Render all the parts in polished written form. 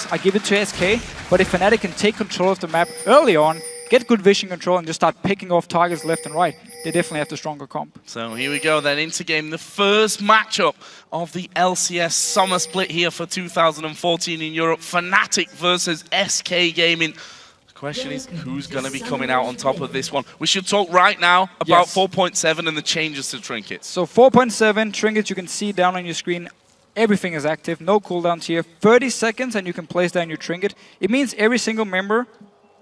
CS, I give it to SK. But if Fnatic can take control of the map early on, get good vision control, and just start picking off targets left and right, they definitely have the stronger comp. So here we go then, into game, the first matchup of the LCS Summer Split here for 2014 in Europe. Fnatic versus SK Gaming. The question is, who's going to be coming out on top of this one? We should talk right now about 4.7 and the changes to trinkets. So 4.7 trinkets, you can see down on your screen, everything is active, no cooldowns here. 30 seconds and you can place down your trinket. It means every single member,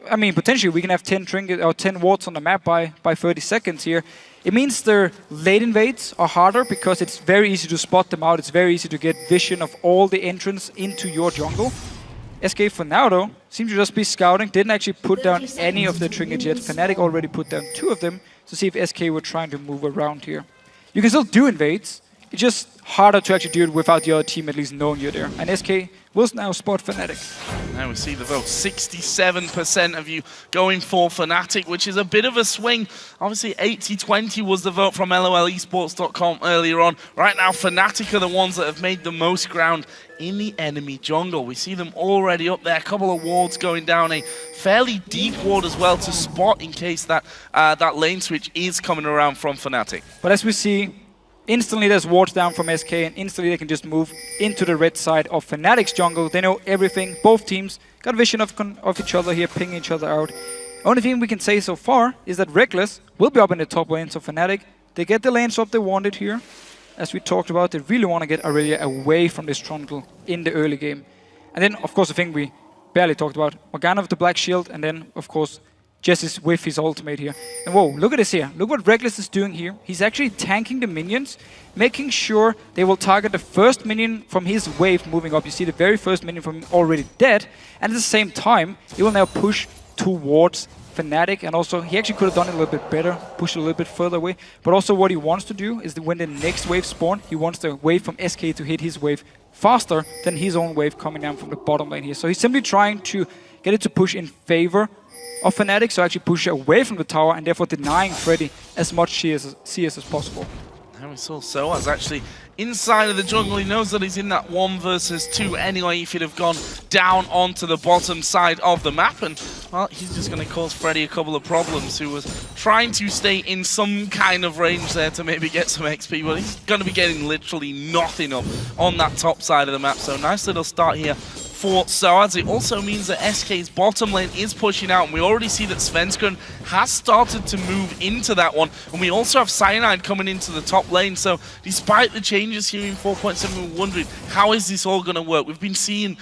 I mean, potentially we can have 10 trinket or 10 wards on the map by 30 seconds here. It means their late invades are harder because it's very easy to spot them out. It's very easy to get vision of all the entrance into your jungle. SK for now though, seems to just be scouting, didn't actually put down any of the trinkets yet. Fnatic already put down 2 of them to see if SK were trying to move around here. You can still do invades, it's just harder to actually do it without the other team at least knowing you're there. And SK will now spot Fnatic. Now we see the vote. 67% of you going for Fnatic, which is a bit of a swing. Obviously 80-20 was the vote from LOLesports.com earlier on. Right now Fnatic are the ones that have made the most ground in the enemy jungle. We see them already up there. A couple of wards going down, a fairly deep ward as well to spot in case that that lane switch is coming around from Fnatic. But as we see, instantly there's wards down from SK and instantly they can just move into the red side of Fnatic's jungle. They know everything. Both teams got vision of each other here, pinging each other out. Only thing we can say so far is that Reckless will be up in the top lane, so Fnatic, they get the lane swap they wanted here. As we talked about, they really want to get Aurelia away from this jungle in the early game. And then, of course, the thing we barely talked about, Morgana with the black shield, and then, of course, Jess with his ultimate here. And whoa, look at this here. Look what Reckless is doing here. He's actually tanking the minions, making sure they will target the first minion from his wave moving up. You see the very first minion from him already dead. And at the same time, he will now push towards Fnatic. And also, he actually could have done it a little bit better, push it a little bit further away. But also what he wants to do is that when the next wave spawns, he wants the wave from SK to hit his wave faster than his own wave coming down from the bottom lane here. So he's simply trying to get it to push in favor of Fnatic, so actually push away from the tower and therefore denying Freddy as much CS as possible. And we saw Soaz actually inside of the jungle. He knows that he's in that 1 versus 2 anyway. If he'd have gone down onto the bottom side of the map, and well, he's just going to cause Freddy a couple of problems, who was trying to stay in some kind of range there to maybe get some XP, but he's going to be getting literally nothing up on that top side of the map. So nice little start here for Soaz. It also means that SK's bottom lane is pushing out, and we already see that Svenskeren has started to move into that one, and we also have Cyanide coming into the top lane. So despite the changes here in 4.7, we're wondering, how is this all going to work? We've been seeing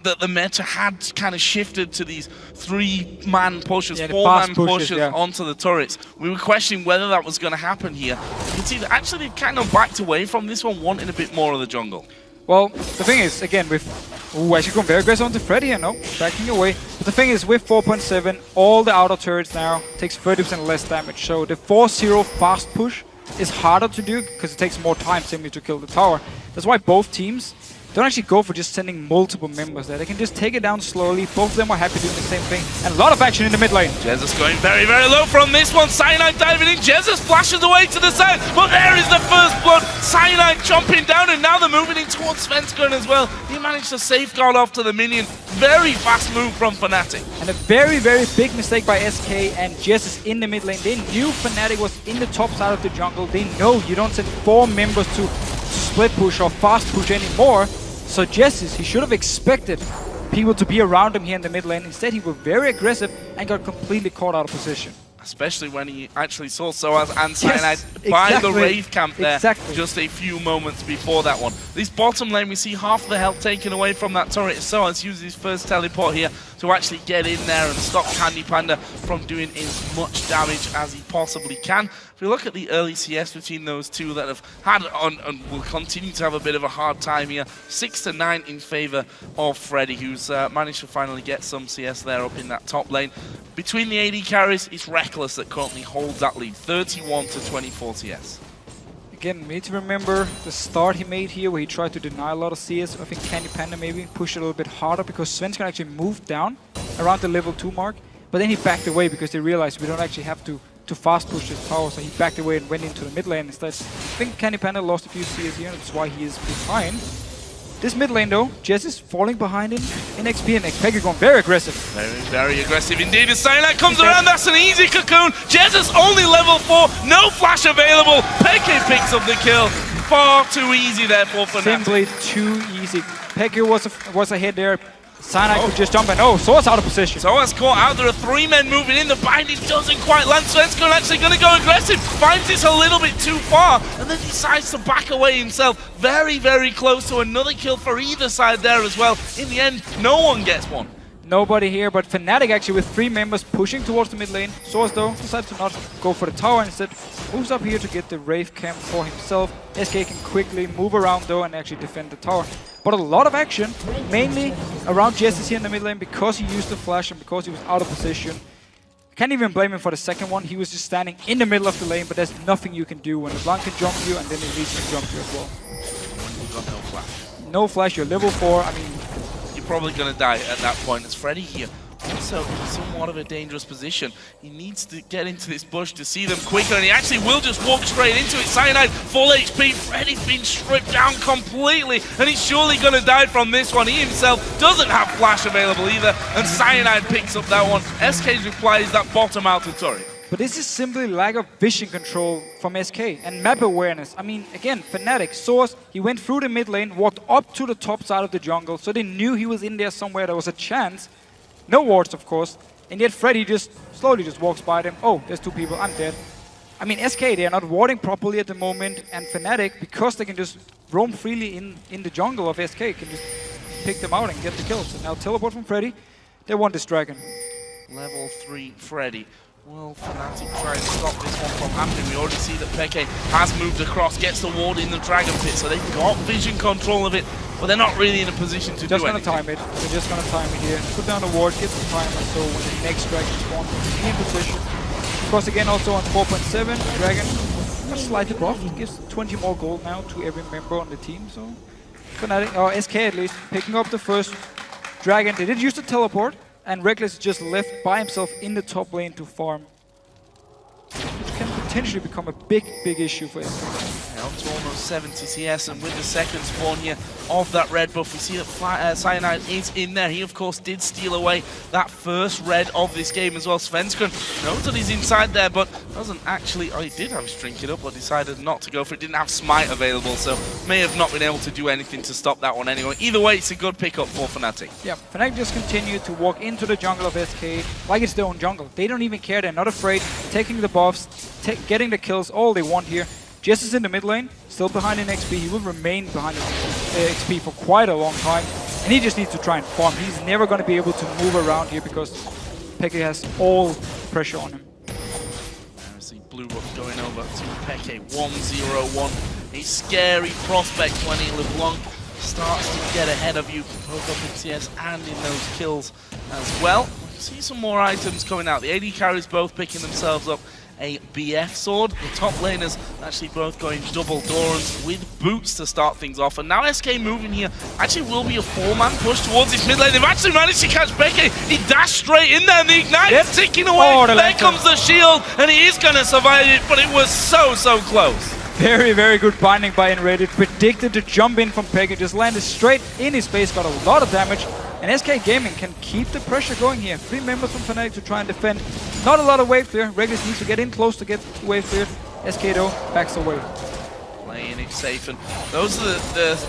that the meta had kind of shifted to these 3-man pushes, 4-man pushes onto the turrets. We were questioning whether that was going to happen here. You can see that actually they've kind of backed away from this one, wanting a bit more of the jungle. Well, the thing is, again, with... Ooh, actually going very aggressive onto Freddy here, no, backing away. But the thing is, with 4.7, all the outer turrets now takes 30% less damage. So the 4-0 fast push is harder to do because it takes more time simply to kill the tower. That's why both teams don't actually go for just sending multiple members there. They can just take it down slowly. Both of them are happy doing the same thing. And a lot of action in the mid lane. Jesus going very, very low from this one. Cyanide diving in. Jesus flashes away to the side. But there is the first blood. Cyanide jumping down, and now they're moving in towards Svenskeren as well. He managed to safeguard off to the minion. Very fast move from Fnatic. And a very, very big mistake by SK and Jess is in the mid lane. They knew Fnatic was in the top side of the jungle. They know you don't send 4 members to split push or fast push anymore. So Jessis, he should have expected people to be around him here in the mid lane. Instead, he was very aggressive and got completely caught out of position. Especially when he actually saw Soaz and Cyanide by the Wraith camp there just a few moments before that one. This bottom lane, we see half of the health taken away from that turret. Soaz uses his first teleport here to actually get in there and stop Candy Panda from doing as much damage as he possibly can. If we look at the early CS between those two that have had and will continue to have a bit of a hard time here, 6-9 in favor of Freddy, who's managed to finally get some CS there up in that top lane. Between the AD carries, it's Reckless that currently holds that lead, 31-24 CS. Again, we need to remember the start he made here where he tried to deny a lot of CS. I think Candy Panda maybe pushed it a little bit harder because Svenskeren actually moved down around the level 2 mark, but then he backed away because they realized we don't actually have to fast push his tower, so he backed away and went into the mid lane instead. I think Candy Panda lost a few CS here, and that's why he is behind. This mid lane though, Jess is falling behind in XP, and Peggy going very aggressive. Very, very aggressive indeed. As Cyanide comes around, that's an easy cocoon. Jess is only level 4, no flash available. Peggy picks up the kill. Far too easy there for Fnatic. Simply too easy. Peggy was ahead there. Cyanide could just jump in. Oh, Soa's out of position. Soa's caught out. There are 3 men moving in. The binding doesn't quite land. Svenskon actually going to go aggressive. Finds this a little bit too far and then decides to back away himself. Very, very close to another kill for either side there as well. In the end, no one gets one. Nobody here, but Fnatic actually with 3 members pushing towards the mid lane. Source though decides to not go for the tower, instead moves up here to get the Wraith camp for himself. SK can quickly move around though and actually defend the tower. But a lot of action, mainly around Jesse here in the mid lane because he used the flash and because he was out of position. I can't even blame him for the second one. He was just standing in the middle of the lane, but there's nothing you can do when the Blanc can jump you and then the Elise can jump you as well. You've got no flash. No flash, you're level 4. I mean, probably going to die at that point. As Freddy here also in somewhat of a dangerous position. He needs to get into this bush to see them quicker, and he actually will just walk straight into it. Cyanide, full HP. Freddy's been stripped down completely, and he's surely going to die from this one. He himself doesn't have flash available either, and Cyanide picks up that one. SK's reply is that bottom out to turret. But this is simply lack of vision control from SK and map awareness. I mean, again, Fnatic, Source, he went through the mid lane, walked up to the top side of the jungle, so they knew he was in there somewhere, there was a chance. No wards, of course, and yet Freddy just slowly just walks by them. Oh, there's 2 people, I'm dead. I mean, SK, they are not warding properly at the moment, and Fnatic, because they can just roam freely in the jungle of SK, can just pick them out and get the kills. And now teleport from Freddy, they want this dragon. Level 3 Freddy. Well, Fnatic try and stop this one from happening. We already see that Peke has moved across, gets the ward in the Dragon Pit, so they've got vision control of it, but they're not really in a position to do anything. Just gonna time it. They're just gonna time it here. Put down the ward, get the timer, so when the next Dragon spawns, be in position. Of course, again, also on 4.7, Dragon got slightly buffed. Gives 20 more gold now to every member on the team, so Fnatic, or SK at least, picking up the first Dragon. They did use the teleport, and Reckless just left by himself in the top lane to farm. Which can potentially become a big issue for SK. Up to almost 70 CS, and with the second spawn here of that red buff, we see that Cyanide is in there. He, of course, did steal away that first red of this game as well. Svenskon knows that he's inside there, but doesn't actually... Oh, he did have his Trinket up, but decided not to go for it. Didn't have Smite available, so may have not been able to do anything to stop that one anyway. Either way, it's a good pickup for Fnatic. Yeah, Fnatic just continue to walk into the jungle of SK like it's their own jungle. They don't even care, they're not afraid, taking the buffs, getting the kills, all they want here. Jess is in the mid lane, still behind in XP. He will remain behind in XP for quite a long time, and he just needs to try and farm. He's never going to be able to move around here because Peke has all the pressure on him. I see blue buff going over to Peke, 1-0-1. A scary prospect when LeBlanc starts to get ahead of you, both up in CS and in those kills as well. See some more items coming out. The AD carries both picking themselves up a BF sword. The top laners actually both going double Dorans with boots to start things off. And now SK moving here actually will be a 4-man push towards this mid lane. They've actually managed to catch Becky. He dashed straight in there and the ignite is ticking away. Oh, there comes the shield and he is going to survive it, but it was so close. Very, very good binding by Enrated. Predicted to jump in from Peke, just landed straight in his face, got a lot of damage. And SK Gaming can keep the pressure going here. 3 members from Fnatic to try and defend. Not a lot of wave clear. Regulus needs to get in close to get the wave cleared. SK though, backs away. Playing it safe, and those are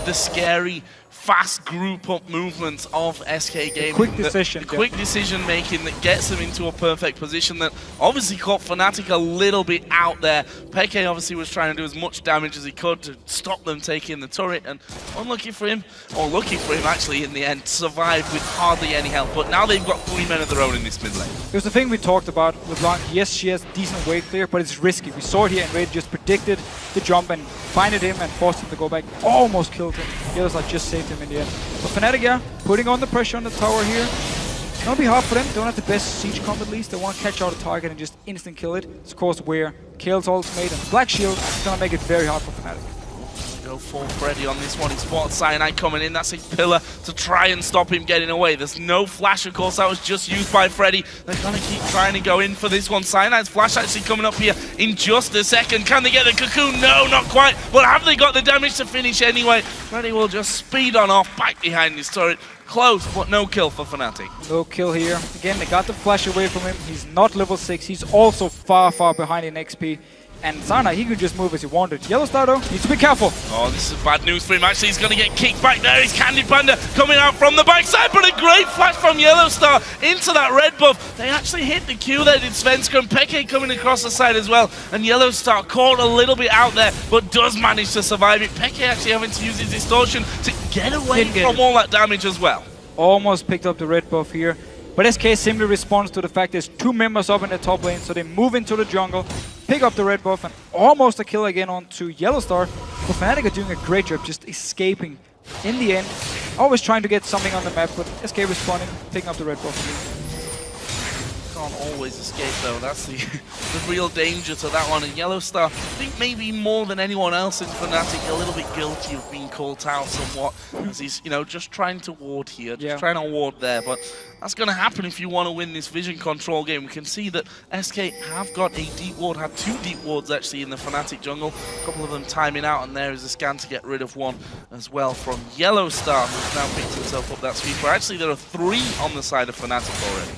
the scary, fast group up movements of SK Gaming. Quick decision. The quick decision making that gets them into a perfect position that obviously caught Fnatic a little bit out there. Peke obviously was trying to do as much damage as he could to stop them taking the turret, and unlucky for him, or lucky for him actually in the end, survived with hardly any help. But now they've got 3 men of their own in this mid lane. It was the thing we talked about with Blanc. Yes, she has decent wave clear, but it's risky. We saw it here, and Raid just predicted the jump and binded him and forced him to go back. Almost killed him. The other side just saved him in the end. But Fnatic, yeah, putting on the pressure on the tower here. It's gonna be hard for them. They don't have the best siege comp at least. They want to catch out a target and just instant kill it. It's of course where Kale's ultimate and Black Shield is gonna make it very hard for Fnatic. Go for Freddy on this one. He spots Cyanide coming in. That's a pillar to try and stop him getting away. There's no flash, of course. That was just used by Freddy. They're going to keep trying to go in for this one. Cyanide's flash actually coming up here in just a second. Can they get the cocoon? No, not quite. But have they got the damage to finish anyway? Freddy will just speed on off back behind his turret. Close, but no kill for fanatic. No kill here. Again, they got the flash away from him. He's not level 6. He's also far, far behind in XP. And Sana, he could just move as he wanted. Yellowstar, though, needs to be careful. Oh, this is bad news for him. Actually, he's going to get kicked back there. He's Candy Panda coming out from the backside, but a great flash from Yellowstar into that red buff. They actually hit the Q there, did Svenska, and Peke coming across the side as well. And Yellowstar caught a little bit out there, but does manage to survive it. Peke actually having to use his distortion to get away from all that damage as well. Almost picked up the red buff here. But SK simply responds to the fact there's 2 members up in the top lane, so they move into the jungle, pick up the red buff, and almost a kill again onto Yellowstar. But Fnatic are doing a great job just escaping in the end. Always trying to get something on the map, but SK responding, picking up the red buff. Can't always escape though, that's the real danger to that one. And Yellowstar, I think maybe more than anyone else in Fnatic, a little bit guilty of being caught out somewhat, as he's, you know, just trying to ward here, just trying to ward there. But that's going to happen if you want to win this vision control game. We can see that SK have got a deep ward, had 2 deep wards actually in the Fnatic jungle, a couple of them timing out, and there is a scan to get rid of one as well from Yellowstar, who's now picked himself up that sweeper. Actually, there are 3 on the side of Fnatic already.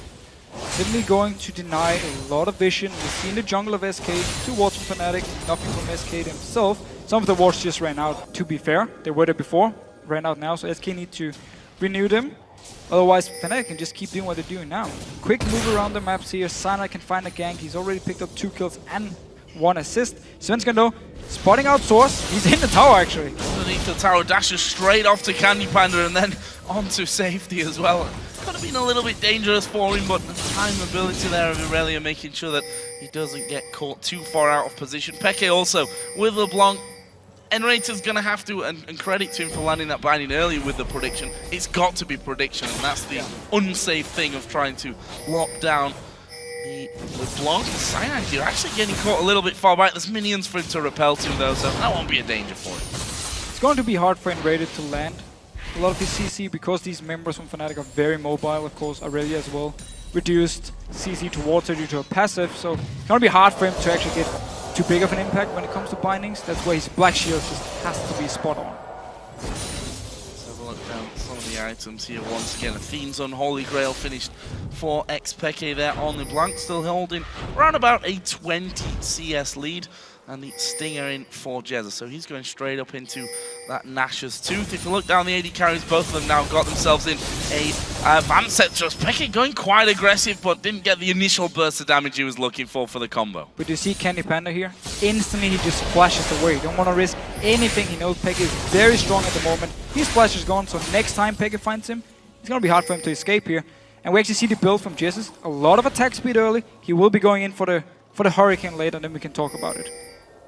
Simply going to deny a lot of vision. We've seen the jungle of SK, 2 wards from Fnatic, nothing from SK himself. Some of the wards just ran out, to be fair. They were there before, ran out now, so SK need to renew them. Otherwise, Fnatic can just keep doing what they're doing now. Quick move around the maps here. Sana can find a gank. He's already picked up 2 kills and 1 assist. Svenska though, spotting out Source. He's in the tower actually. Underneath the tower, dashes straight off to Candy Panda and then onto safety as well. Could have been a little bit dangerous for him, but the time ability there of Irelia making sure that he doesn't get caught too far out of position. Peke also with LeBlanc. Enrater's going to have to, and credit to him for landing that binding earlier with the prediction. It's got to be prediction, and that's the unsafe thing of trying to lock down the LeBlanc. Cyanide, you're actually getting caught a little bit far back. There's minions for him to repel to, though, so that won't be a danger for him. It's going to be hard for Enrater to land a lot of his CC because these members from Fnatic are very mobile. Of course, Irelia as well reduced CC towards her due to a passive, so it's going to be hard for him to actually get too big of an impact when it comes to bindings. That's why his Black Shield just has to be spot on. Let's have a look down at some of the items here once again. A Fiend's Unholy Grail finished for Peke there on the Blanc, still holding around about a 20 CS lead. And the Stinger in for Jezza. So he's going straight up into that Nash's Tooth. If you look down the AD carries, both of them now got themselves in a Vance set. Just Peke going quite aggressive, but didn't get the initial burst of damage he was looking for the combo. But you see Candy Panda here? Instantly he just flashes away. Don't want to risk anything. He knows Peke is very strong at the moment. His flash is gone, so next time Peke finds him, it's going to be hard for him to escape here. And we actually see the build from Jesus. A lot of attack speed early. He will be going in for the Hurricane later, and then we can talk about it.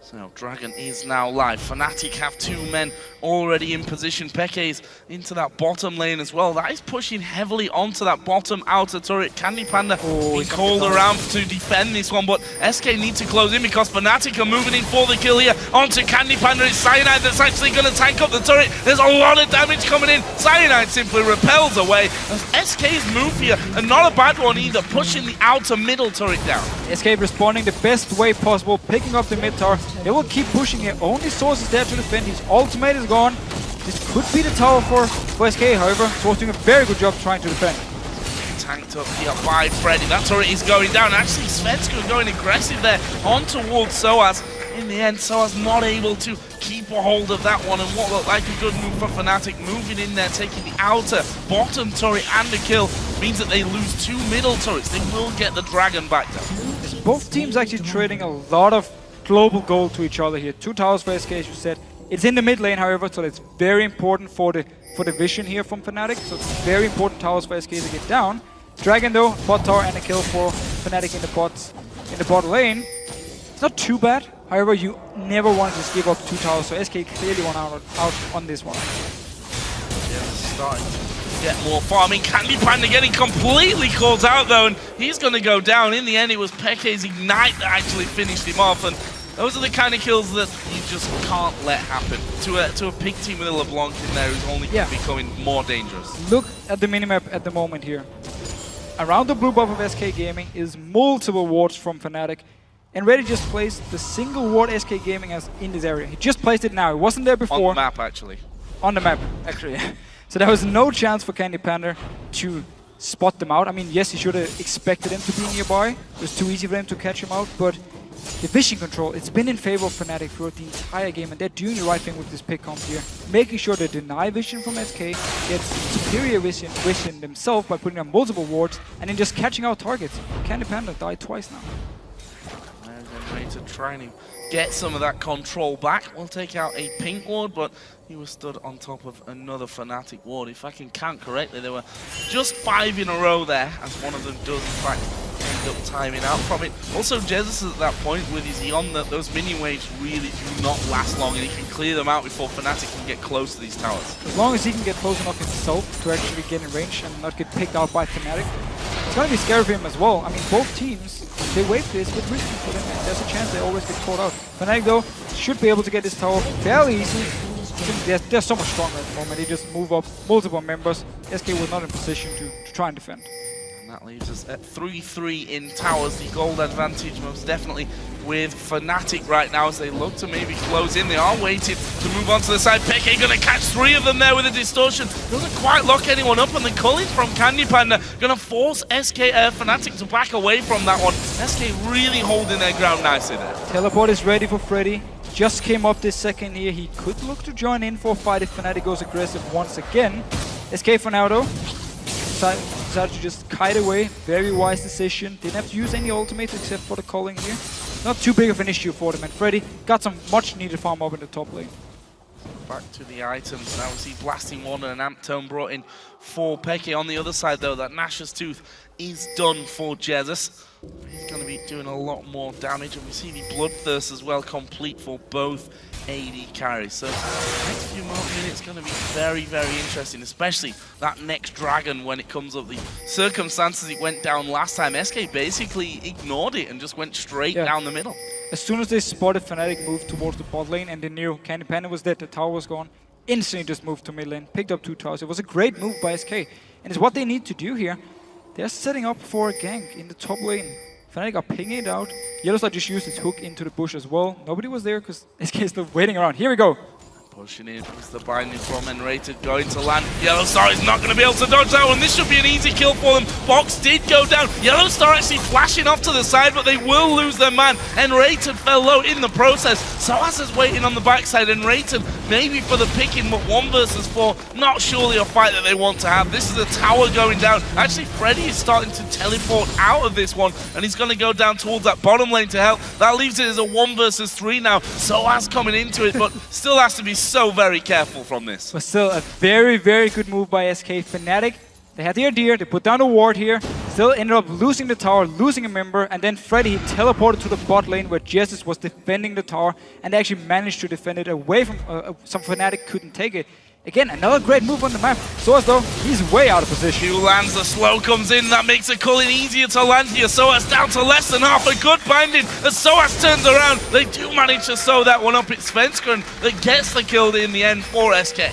So Dragon is now live. Fnatic have 2 men already in position. Peke's into that bottom lane as well. That is pushing heavily onto that bottom outer turret. Candy Panda being called around to defend this one, but SK need to close in because Fnatic are moving in for the kill here. Onto Candy Panda. It's Cyanide that's actually going to tank up the turret. There's a lot of damage coming in. Cyanide simply repels away. SK's move here, and not a bad one either, pushing the outer middle turret down. SK responding the best way possible, picking up the mid tower. They will keep pushing it. Only Source is there to defend. His ultimate is gone. This could be the tower for SK, however. Source doing a very good job trying to defend. Tanked up here by Freddy. That turret is going down. Actually, Svenska going aggressive there on towards Soaz. In the end, Soaz not able to keep a hold of that one, and what looked like a good move for Fnatic, moving in there, taking the outer bottom turret and a kill, means that they lose 2 middle turrets. They will get the Dragon back though. Both teams actually trading a lot of global gold to each other here. 2 towers for SK, as you said. It's in the mid lane, however, so it's very important for the vision here from Fnatic. So it's very important towers for SK to get down. Dragon though, bot tower and a kill for Fnatic in the bot lane. It's not too bad. However, you never want to just give up 2 towers, so SK clearly won out on this one. Yeah, starting to get more farming. Candy Panda getting completely caught out though, and he's going to go down. In the end, it was Peke's Ignite that actually finished him off, and Those are the kind of kills that you just can't let happen. To a pig team with a LeBlanc in there who's only becoming more dangerous. Look at the minimap at the moment here. Around the blue buff of SK Gaming is multiple wards from fanatic. And Reddy just placed the single ward SK Gaming has in this area. He just placed it now. It wasn't there before. On the map, actually. On the map, actually. So there was no chance for Candy Panda to spot them out. I mean, yes, he should have expected him to be nearby. It was too easy for him to catch him out, but the vision control, it's been in favor of Fnatic throughout the entire game, and they're doing the right thing with this pick comp here. Making sure they deny vision from SK, get superior vision themselves by putting on multiple wards, and then just catching out targets. Candy Panda died twice now. To try and get some of that control back. We'll take out a pink ward, but he was stood on top of another Fnatic ward. If I can count correctly, there were just 5 in a row there, as one of them does in fact end up timing out from it. Also, Jesus at that point with his Eon, that those mini waves really do not last long, and he can clear them out before Fnatic can get close to these towers. As long as he can get close enough himself to actually get in range and not get picked out by Fnatic, it's going to be scary for him as well. I mean, both teams, they wave this with risky for them, and there's a chance they always get caught out. Fnatic, though, should be able to get this tower fairly easily. They're so much stronger at the moment. They just move up multiple members. SK was not in position to try and defend. And that leaves us at 3-3 in towers. The gold advantage most definitely with Fnatic right now as they look to maybe close in. They are waiting to move on to the side. Peke going to catch 3 of them there with a distortion. Doesn't quite lock anyone up, and the culling from Candy Panda going to force Fnatic to back away from that one. SK really holding their ground nicely there. Teleport is ready for Freddy. Just came up this second here. He could look to join in for a fight if Fnatic goes aggressive once again. SK for now though. Decided to just kite away. Very wise decision. Didn't have to use any ultimates except for the calling here. Not too big of an issue for them, and Freddy got some much needed farm up in the top lane. Back to the items now. We see Blasting One and an Amp Tone brought in for Peke. On the other side though, that Nash's Tooth is done for Jesus. He's going to be doing a lot more damage, and we see the Bloodthirst as well complete for both AD carries. So the next few more minutes going to be very, very interesting, especially that next dragon when it comes up. The circumstances it went down last time, SK basically ignored it and just went straight down the middle. As soon as they spotted Fnatic move towards the bot lane and they knew Candy Panda was dead, the tower was gone, instantly just moved to mid lane, picked up 2 towers. It was a great move by SK, and it's what they need to do here. They're setting up for a gank in the top lane. Fnatic are pinging it out. Yellowstar just used his hook into the bush as well. Nobody was there because SK is still waiting around. Here we go. Pushing in is the binding from Enrated going to land. Yellowstar is not going to be able to dodge that one. This should be an easy kill for them. Box did go down. Yellowstar actually flashing off to the side, but they will lose their man. Enrated fell low in the process. Soaz is waiting on the backside. Enrated maybe for the picking, but 1 versus 4. Not surely a fight that they want to have. This is a tower going down. Actually, Freddy is starting to teleport out of this one, and he's going to go down towards that bottom lane to help. That leaves it as a 1 versus 3 now. Soaz coming into it, but still has to be so very careful from this. But still a very, very good move by SK. Fnatic, they had the idea, they put down a ward here, still ended up losing the tower, losing a member, and then Freddy teleported to the bot lane where Jesus was defending the tower, and they actually managed to defend it away from some Fnatic couldn't take it. Again, another great move on the map. Soaz though, he's way out of position. Q lands, the slow comes in, that makes the culling easier to land here. Soaz down to less than half, a good binding as Soaz turns around. They do manage to sew that one up. It's Svenskeren that gets the kill in the end for SK.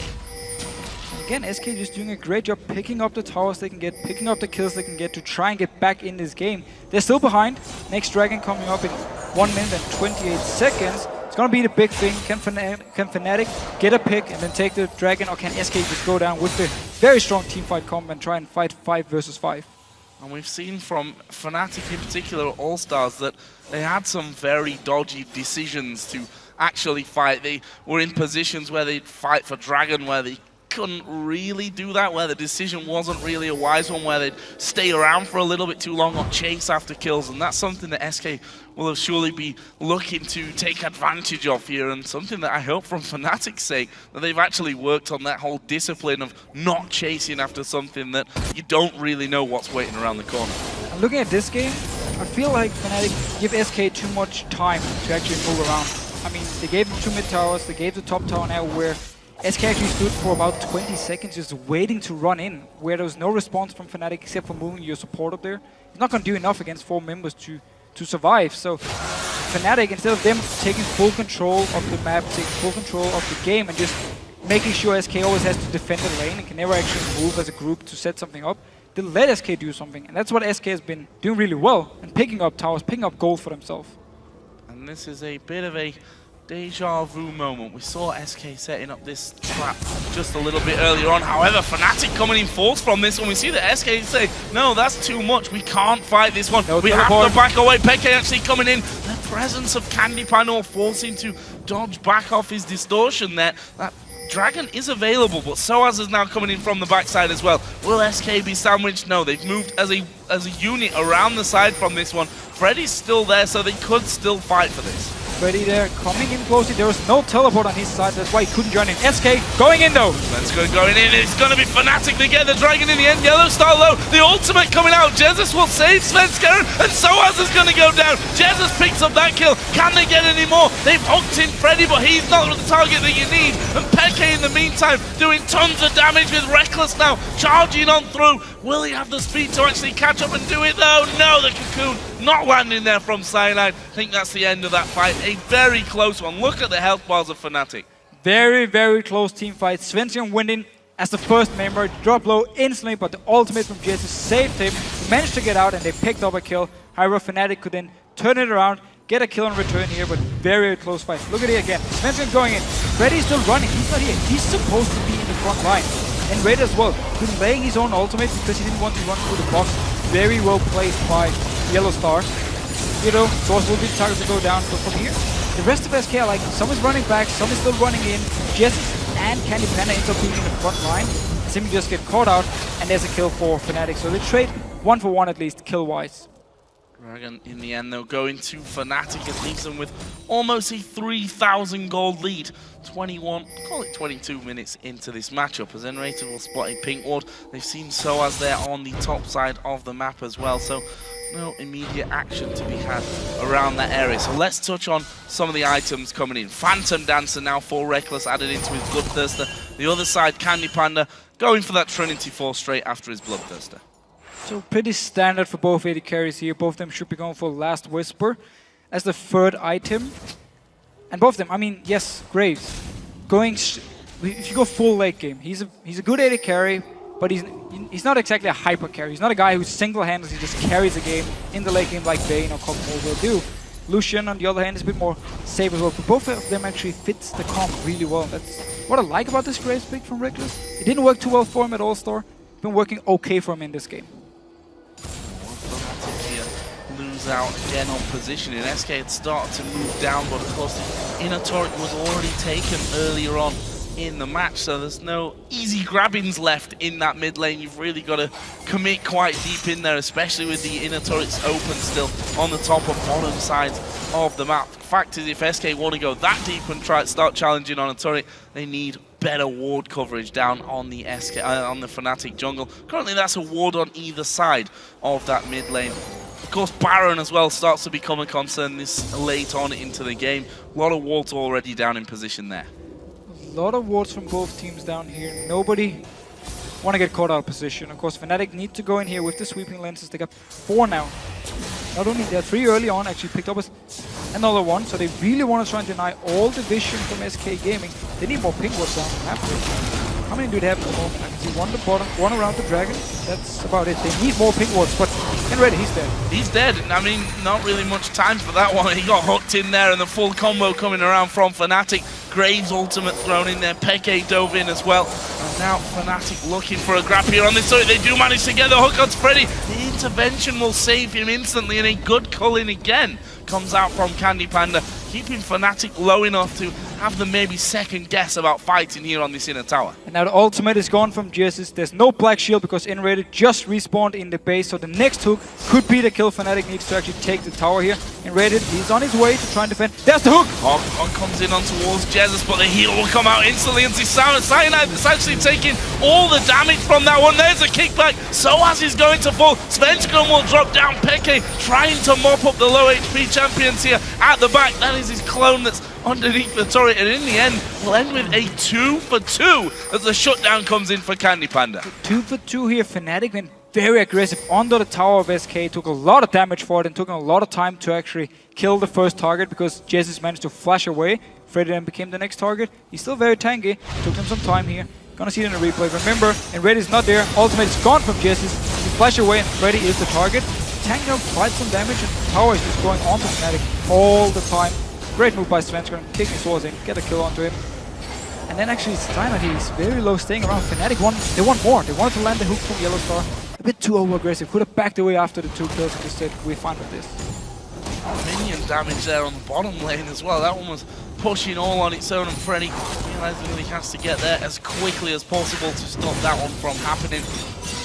Again, SK just doing a great job picking up the towers they can get, picking up the kills they can get to try and get back in this game. They're still behind. Next dragon coming up in 1 minute and 28 seconds. It's gonna be the big thing. Can Fnatic get a pick and then take the dragon, or can SK just go down with the very strong teamfight comp and try and fight 5 versus 5? And we've seen from Fnatic in particular, All-Stars, that they had some very dodgy decisions to actually fight. They were in positions where they'd fight for dragon, where they couldn't really do that, where the decision wasn't really a wise one, where they'd stay around for a little bit too long or chase after kills, and that's something that SK will surely be looking to take advantage of here, and something that I hope from Fnatic's sake that they've actually worked on that whole discipline of not chasing after something that you don't really know what's waiting around the corner. And looking at this game, I feel like Fnatic give SK too much time to actually move around. I mean, they gave them 2 mid towers, they gave the top tower now where SK actually stood for about 20 seconds just waiting to run in, where there was no response from Fnatic except for moving your support up there. He's not going to do enough against 4 members to survive, so Fnatic, instead of them taking full control of the map, taking full control of the game, and just making sure SK always has to defend the lane and can never actually move as a group to set something up, they let SK do something. And that's what SK has been doing really well, and picking up towers, picking up gold for themselves. And this is a bit of a deja vu moment. We saw SK setting up this trap just a little bit earlier on. However, Fnatic coming in force from this one. We see that SK say, no, that's too much. We can't fight this one. No we teleport. have to back away. Peke actually coming in. The presence of Candy Panel forcing to dodge back off his distortion there. That Dragon is available, but Soaz is now coming in from the backside as well. Will SK be sandwiched? No, they've moved as a unit around the side from this one. Freddy's still there, so they could still fight for this. Freddy there, coming in closely. There was no teleport on his side, that's why he couldn't join in. SK going in though. Let's go going in. It's going to be Fnatic to get the Dragon in the end. Yellow Star low. The ultimate coming out. Jesus will save Svenskeren, and Soaz is going to go down. Jesus picks up that kill. Can they get any more? They've hooked in Freddy, but he's not the target that you need. And Peke in the meantime doing tons of damage with Reckless now charging on through. Will he have the speed to actually catch up and do it though? No, the Cocoon not landing there from Cyanide. I think that's the end of that fight. A very close one. Look at the health bars of Fnatic. Very, very close team fight. Svenskeren winning as the first member. Drop low instantly, but the ultimate from Jesus saved him. He managed to get out and they picked up a kill. However, Fnatic could then turn it around, get a kill in return here, but very, very close fight. Look at it again. Svenskeren going in. Freddy's still running. He's not here. He's supposed to be in the front line. And Raid as well. He's laying his own ultimate because he didn't want to run through the box. Very well placed by Yellow Star. You know, Source will be the target to go down. But from here, the rest of SK are like, some is running back, some is still running in. Jesus and Candy Panda ends up being in the front line. Simply just get caught out, and there's a kill for Fnatic. So they trade 1-for-1 at least, kill-wise. Dragon in the end, they'll go into Fnatic and leaves them with almost a 3,000 gold lead. 21, call it 22 minutes into this matchup, as Enrated will spot a pink ward. They've seen Soaz there on the top side of the map as well, so no immediate action to be had around that area. So let's touch on some of the items coming in. Phantom Dancer now for Reckless added into his Bloodthirster. The other side, Candy Panda going for that Trinity Force straight after his Bloodthirster. So pretty standard for both AD carries here. Both of them should be going for Last Whisper as the third item. And both of them, I mean, yes, Graves. If you go full late game, he's a good AD carry, but he's not exactly a hyper carry. He's not a guy who single-handedly just carries a game in the late game like Vayne or Cosmo will do. Lucian, on the other hand, is a bit more safe as well. But both of them actually fits the comp really well. That's what I like about this Graves pick from Reckless. It didn't work too well for him at All-Star. It's been working okay for him in this game. Lose out again on positioning. SK had started to move down, but of course the inner turret was already taken earlier on in the match, so there's no easy grabbings left in that mid lane. You've really got to commit quite deep in there, especially with the inner turrets open still on the top and bottom sides of the map. The fact is, if SK want to go that deep and start challenging on a turret, they need better ward coverage down on the on the Fnatic jungle. Currently that's a ward on either side of that mid lane. Of course, Baron as well starts to become a concern this late on into the game. A lot of wards already down in position there. A lot of wards from both teams down here. Nobody want to get caught out of position. Of course, Fnatic need to go in here with the sweeping lenses. They got 4 now. Not only they had 3 early on, actually picked up another one. So they really want to try and deny all the vision from SK Gaming. They need more pink wards down the map. How many do they have at the moment? I can see one at the bottom, one around the dragon. That's about it. They need more pink wards, but Enrated, he's dead. He's dead. I mean, not really much time for that one. He got hooked in there, and the full combo coming around from Fnatic. Graves ultimate thrown in there. Peke dove in as well. And now Fnatic looking for a grab here on this turret. They do manage to get the hook on Freddy. The intervention will save him instantly, and a good cull-in again comes out from Candy Panda, keeping Fnatic low enough to have them maybe second guess about fighting here on this inner tower. And now the ultimate is gone from Jesus. There's no Black Shield because Enrated just respawned in the base, so the next hook could be the kill. Fnatic needs to actually take the tower here. Enrated, he's on his way to try and defend. There's the hook! On comes in on towards Jesus, but the heal will come out instantly into Cyanide. It's actually taking all the damage from that one. There's a kickback. Soaz is going to fall. Svenskeren will drop down. Peke trying to mop up the low HP champions here at the back. That is his clone that's underneath the turret, and in the end we'll end with a 2-for-2 as the shutdown comes in for Candy Panda. 2-for-2 here. Fnatic went very aggressive under the tower of SK, took a lot of damage for it and took a lot of time to actually kill the first target because Jesus managed to flash away. Freddy then became the next target. He's still very tanky, took him some time here. Gonna see it in the replay. Remember, and Reddy's not there, ultimate is gone from Jesus. He flash away and Freddy is the target. Tank now quite some damage and tower is just going on to Fnatic all the time. Great move by Svenskeren, kicking swords in, get a kill onto him. And then actually Steiner, he's very low staying around. Fnatic they want more. They wanted to land the hook from Yellow Star. A bit too over-aggressive. Could have backed away after the 2 kills and just said, we're fine with this. Minion damage there on the bottom lane as well. That one was pushing all on its own, and Freddy realizing that he has to get there as quickly as possible to stop that one from happening.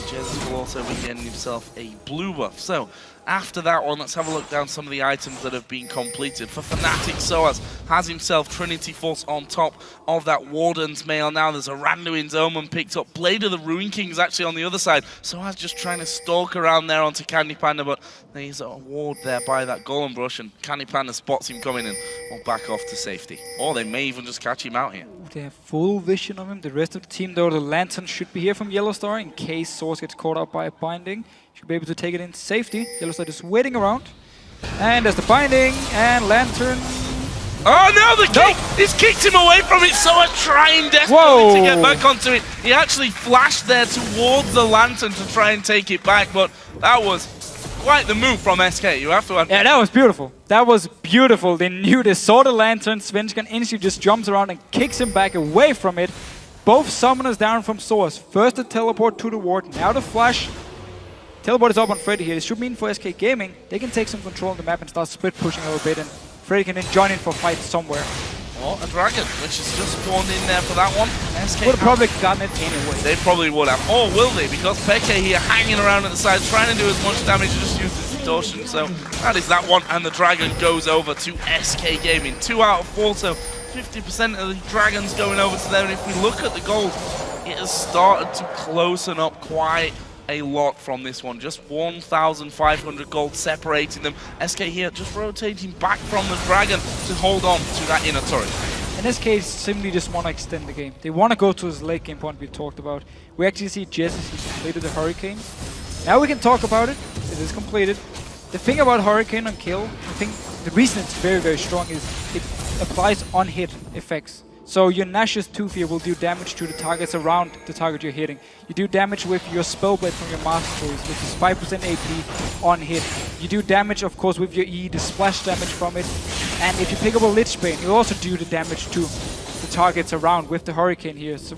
Jesus will also be getting himself a blue buff. So after that one, let's have a look down some of the items that have been completed. For Fnatic, Soaz has himself Trinity Force on top of that Warden's Mail. Now there's a Randuin's Omen picked up. Blade of the Ruin King is actually on the other side. Soaz just trying to stalk around there onto Candy Panda, but there's a ward there by that Golem Brush, and Candy Panda spots him coming and will back off to safety. Or they may even just catch him out here. They have full vision of him. The rest of the team, though, the Lantern should be here from Yellow Star in case Source gets caught up by a binding. Should be able to take it in safety. Yellow Star just waiting around. And there's the binding and Lantern. Oh no, the kick! He's kicked him away from it, Soaz trying desperately to get back onto it. He actually flashed there towards the Lantern to try and take it back, but that was quite the move from SK, you have to admit. Yeah, that was beautiful. That was beautiful. They knew they saw the Lantern. Svenskeren instantly just jumps around and kicks him back away from it. Both summoners down from Source. First the teleport to the ward, now the flash. Teleport is up on Freddy here. This should mean for SK Gaming, they can take some control on the map and start split pushing a little bit, and Freddy can then join in for fight somewhere. Or a dragon, which is just spawned in there for that one. SK would have probably gotten it anyway. They probably would have. Or will they? Because Peke here hanging around at the side, trying to do as much damage, just use the distortion. So that is that one, and the dragon goes over to SK Gaming. 2 out of 4, so 50% of the dragons going over to them. And if we look at the gold, it has started to closen up quite a lot from this one. Just 1,500 gold separating them. SK here just rotating back from the dragon to hold on to that inner turret. And SK simply just want to extend the game. They want to go to this late game point we talked about. We actually see Jesus, he completed the Hurricane. Now we can talk about it. It is completed. The thing about Hurricane on kill, I think the reason it's very, very strong is it applies on hit effects. So your Nash's Tooth here will do damage to the targets around the target you're hitting. You do damage with your Spellblade from your Master Choice, which is 5% AP on hit. You do damage, of course, with your E, the splash damage from it. And if you pick up a Lich Bane, you also do the damage to the targets around with the Hurricane here. So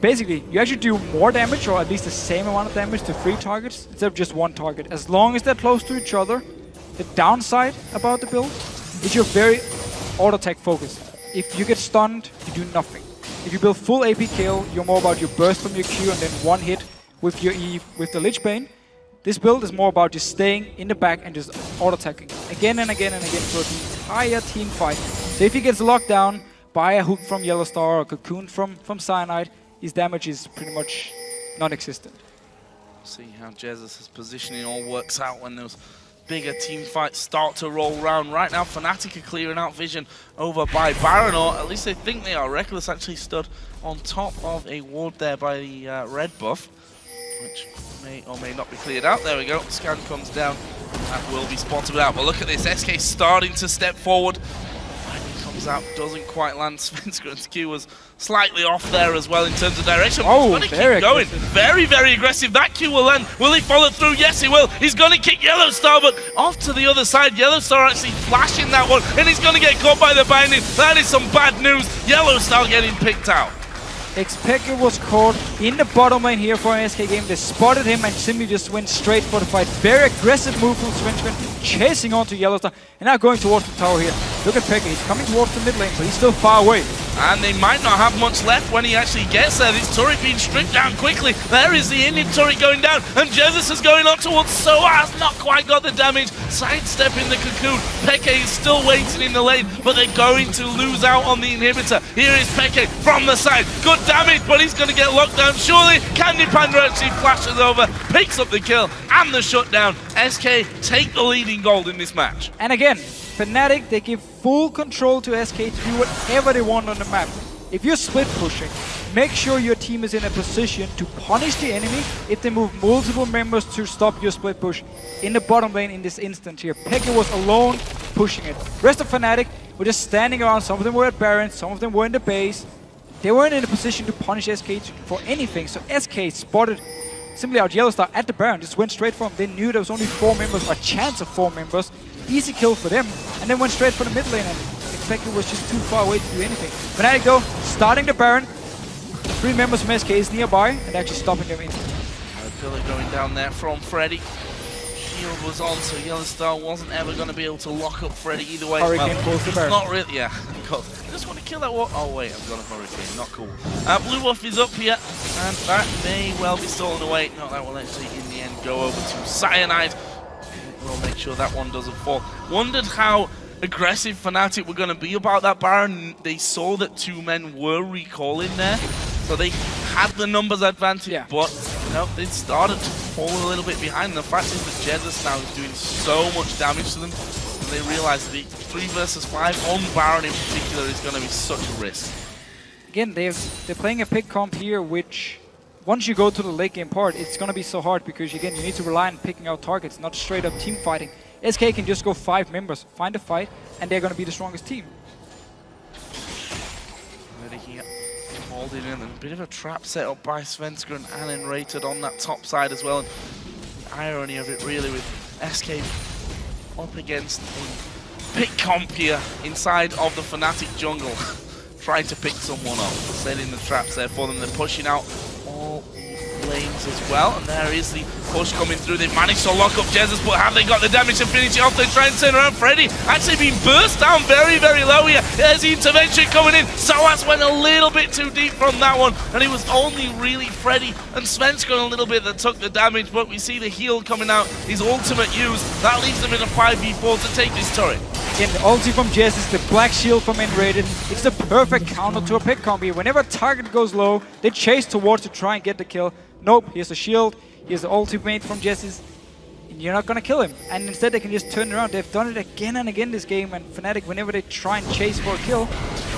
basically, you actually do more damage, or at least the same amount of damage to 3 targets, instead of just 1 target. As long as they're close to each other, the downside about the build is you're very auto-attack focused. If you get stunned, you do nothing. If you build full AP kill, you're more about your burst from your Q and then 1 hit with your E with the Lich Bane. This build is more about just staying in the back and just auto-attacking again and again and again for the entire team fight. So if he gets locked down by a hook from Yellow Star or a cocoon from Cyanide, his damage is pretty much non-existent. See how Jesus' positioning all works out when those bigger team fights start to roll around. Right now, Fnatic are clearing out vision over by Baron, or at least they think they are. Reckless actually stood on top of a ward there by the red buff, which may or may not be cleared out. There we go. Scan comes down. That will be spotted out. But look at this. SK starting to step forward. Lightning comes out. Doesn't quite land. Svenskeren's Q was slightly off there as well in terms of direction. Oh, he's going to keep going. Very, very aggressive. That Q will land. Will he follow through? Yes, he will. He's going to kick Yellow Star, but off to the other side. Yellow Star actually flashing that one, and he's going to get caught by the binding. That is some bad news. Yellow Star getting picked out. Xpeke was caught in the bottom lane here for an SK game. They spotted him and simply just went straight for the fight. Very aggressive move from Svenskeren, chasing onto Yellow Star, and now going towards the tower here. Look at Peke, he's coming towards the mid lane, but he's still far away. And they might not have much left when he actually gets there. This turret being stripped down quickly. There is the Indian turret going down, and Jesus is going on towards Soaz. Not quite got the damage. Sidestepping the cocoon. Peke is still waiting in the lane, but they're going to lose out on the inhibitor. Here is Peke from the side. Good damage, but he's going to get locked down. Surely, Candy Panda actually flashes over, picks up the kill and the shutdown. SK take the lead in gold in this match. And again, Fnatic, they give full control to SK to do whatever they want on the map. If you're split pushing, make sure your team is in a position to punish the enemy if they move multiple members to stop your split push. In the bottom lane in this instance here, Pekka was alone pushing it. Rest of Fnatic were just standing around. Some of them were at Baron, some of them were in the base. They weren't in a position to punish SK for anything, so SK spotted simply out Yellowstar at the Baron, just went straight for him. They knew there was only 4 members, or a chance of 4 members. Easy kill for them, and then went straight for the mid lane, and Pekka was just too far away to do anything. Fnatic though, starting the Baron. 3 members from SK is nearby, and actually stopping them instantly. Pillar going down there from Freddy. Shield was on, so Yellowstar wasn't ever going to be able to lock up Freddy either way. Hurricane pulls the Baron. Not really, yeah. I just want to kill that one. Oh wait, I've got a Hurricane, not cool. Blue buff is up here, and that may well be stolen away. No, that will actually in the end go over to Cyanide. We'll make sure that one doesn't fall. Wondered how aggressive Fnatic were going to be about that Baron. They saw that 2 men were recalling there, so they had the numbers advantage, but you know, they started to fall a little bit behind. The fact is that Jesus now is doing so much damage to them, and they realize that the 3 versus 5 on Baron in particular is going to be such a risk. Again, they're playing a pick comp here, which once you go to the late game part, it's going to be so hard because again, you need to rely on picking out targets, not straight up team fighting. SK can just go 5 members, find a fight, and they're going to be the strongest team. Holding in, and a bit of a trap set up by Svenska and Allen rated on that top side as well. And the irony of it really with SK up against a pick comp here inside of the Fnatic jungle, trying to pick someone up, setting the traps there for them. They're pushing out all the lanes as well, and there is the push coming through. They've managed to lock up Jesus, but have they got the damage to finish it off? They try and turn around. Freddy actually being burst down very, very low here. There's the intervention coming in. Soaz went a little bit too deep from that one, and it was only really Freddy and Svenska a little bit that took the damage, but we see the heal coming out, his ultimate used. That leaves them in a 5v4 to take this turret. Again, the ulti from Jesus, the black shield from Enrated, it's the perfect counter to a pick comp here. Whenever a target goes low, they chase towards to try and get the kill. Nope, here's a shield, here's the ultimate from Jesus, and you're not gonna kill him. And instead they can just turn around. They've done it again and again this game, and Fnatic, whenever they try and chase for a kill,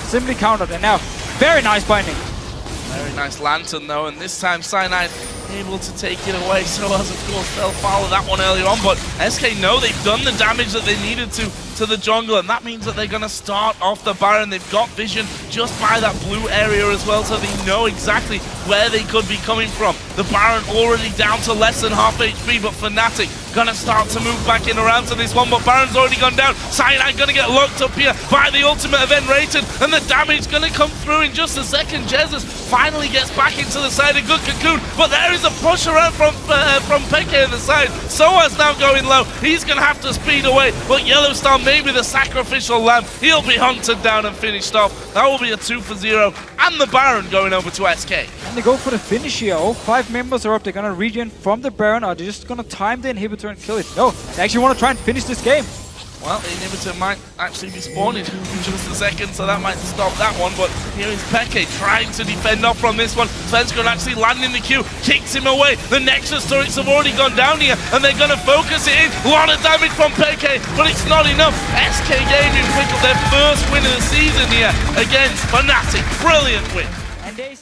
simply countered. And now, very nice binding. Very nice lantern though, and this time Cyanide able to take it away. So as of course fell foul of that one earlier on, but SK know they've done the damage that they needed to the jungle, and that means that they're going to start off the Baron. They've got vision just by that blue area as well, so they know exactly where they could be coming from. The Baron already down to less than half HP, but Fnatic gonna start to move back in around to this one, but Baron's already gone down. Cyanide gonna get locked up here by the ultimate of Enrated, and the damage gonna come through in just a second. Jesus finally gets back into the side of Good Cocoon, but there is a push around from Pekka in the side. Soaz now going low. He's gonna have to speed away, but Yellowstar maybe the sacrificial lamb. He'll be hunted down and finished off. That will be a 2 for 0, and the Baron going over to SK. And they go for the finish here. All 5 members are up. They're gonna regen from the Baron. Are they just gonna time the inhibitor and kill it? No, they actually want to try and finish this game. Well, the inhibitor might actually be spawning in just a second, so that might stop that one. But here is Pekka trying to defend off from this one. Svenska actually landing the Q, kicks him away. The Nexus turrets have already gone down here, and they're going to focus it in. A lot of damage from Pekka, but it's not enough. SK Gaming pick up their first win of the season here against Fnatic. Brilliant win. And they